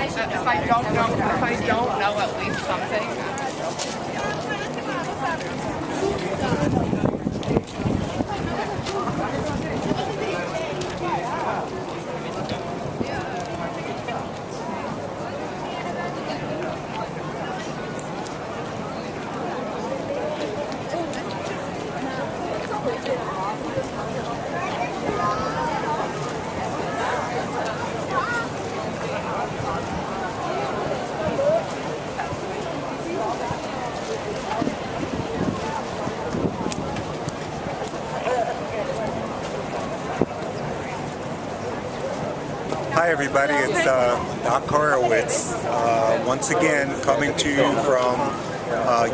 I don't know at least something. Hi everybody, it's Doc Horowitz, once again coming to you from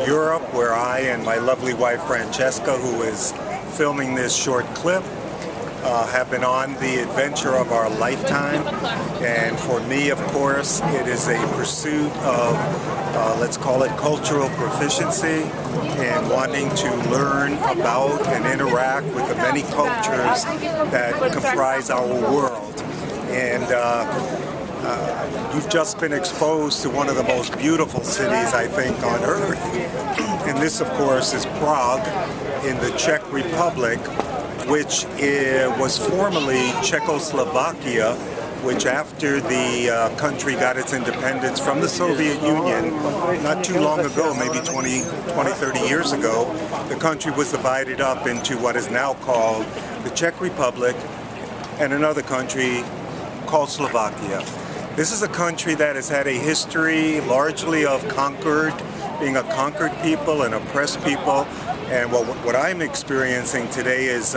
Europe, where I and my lovely wife Francesca, who is filming this short clip, have been on the adventure of our lifetime. And for me, of course, it is a pursuit of, let's call it cultural proficiency, and wanting to learn about and interact with the many cultures that comprise our world. And you've just been exposed to one of the most beautiful cities, I think, on earth. And this, of course, is Prague in the Czech Republic, which was formerly Czechoslovakia, which after the country got its independence from the Soviet Union, not too long ago, maybe 20, 30 years ago, the country was divided up into what is now called the Czech Republic and another country called Slovakia. This is a country that has had a history largely of being a conquered people, an oppressed people, and what I'm experiencing today is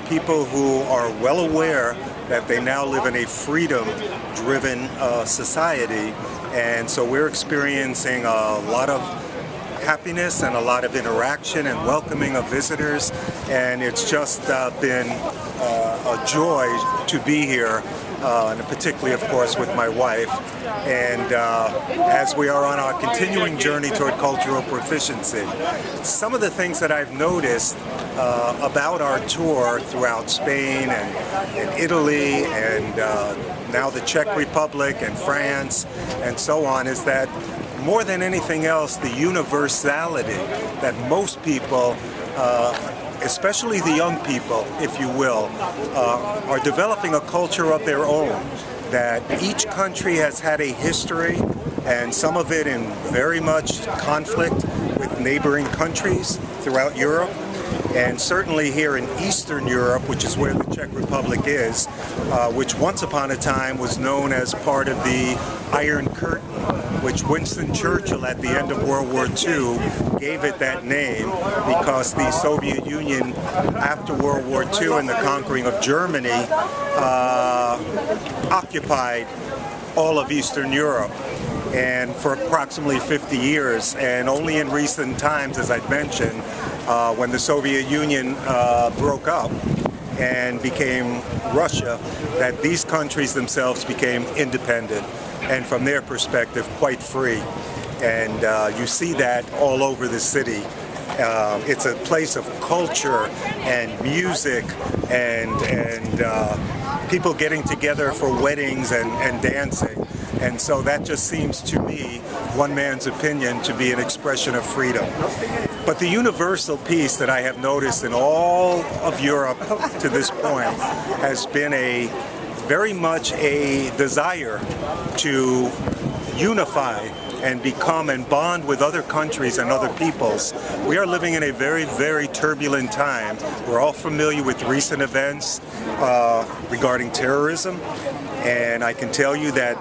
people who are well aware that they now live in a freedom-driven society, and so we're experiencing a lot of happiness and a lot of interaction and welcoming of visitors, and it's just been a joy to be here. And particularly, of course, with my wife, and as we are on our continuing journey toward cultural proficiency. Some of the things that I've noticed about our tour throughout Spain and Italy and now the Czech Republic and France and so on is that more than anything else, the universality that most people especially the young people, if you will, are developing a culture of their own, that each country has had a history, and some of it in very much conflict with neighboring countries throughout Europe. And certainly here in Eastern Europe, which is where the Czech Republic is, which once upon a time was known as part of the Iron Curtain, which Winston Churchill at the end of World War II gave it that name because the Soviet Union, after World War II and the conquering of Germany, occupied all of Eastern Europe, and for approximately 50 years. And only in recent times, as I'd mentioned, when the Soviet Union broke up and became Russia, that these countries themselves became independent and from their perspective quite free. And you see that all over the city. It's a place of culture and music and people getting together for weddings and dancing. And so that just seems to me, one man's opinion, to be an expression of freedom. But the universal piece that I have noticed in all of Europe to this point has been very much a desire to unify and become and bond with other countries and other peoples. We are living in a very, very turbulent time. We're all familiar with recent events regarding terrorism, and I can tell you that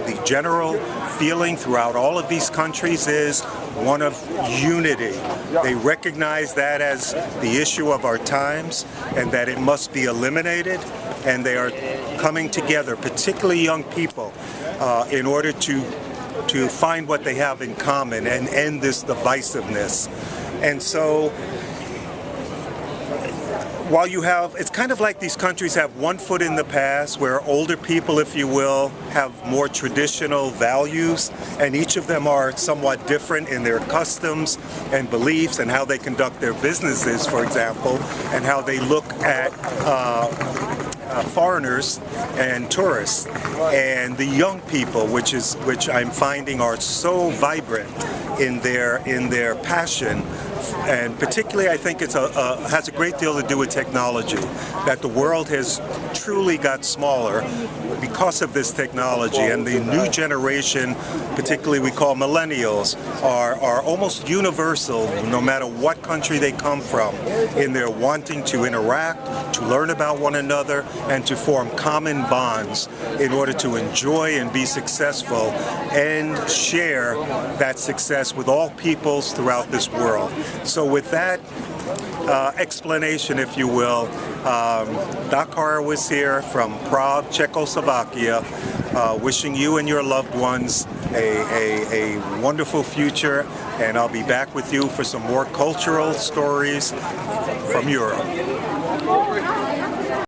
the general feeling throughout all of these countries is one of unity. They recognize that as the issue of our times and that it must be eliminated, and they are coming together, particularly young people, in order to find what they have in common and end this divisiveness. And so while it's kind of like these countries have one foot in the past, where older people, if you will, have more traditional values, and each of them are somewhat different in their customs and beliefs and how they conduct their businesses, for example, and how they look at foreigners and tourists, and the young people, which I'm finding are so vibrant in their passion. And particularly, I think it has a great deal to do with technology, that the world has truly got smaller because of this technology, and the new generation, particularly we call millennials, are almost universal, no matter what country they come from, in their wanting to interact, to learn about one another, and to form common bonds in order to enjoy and be successful and share that success with all peoples throughout this world. So with that explanation, if you will, Doc Horowitz here from Prague, Czechoslovakia, wishing you and your loved ones a wonderful future, and I'll be back with you for some more cultural stories from Europe.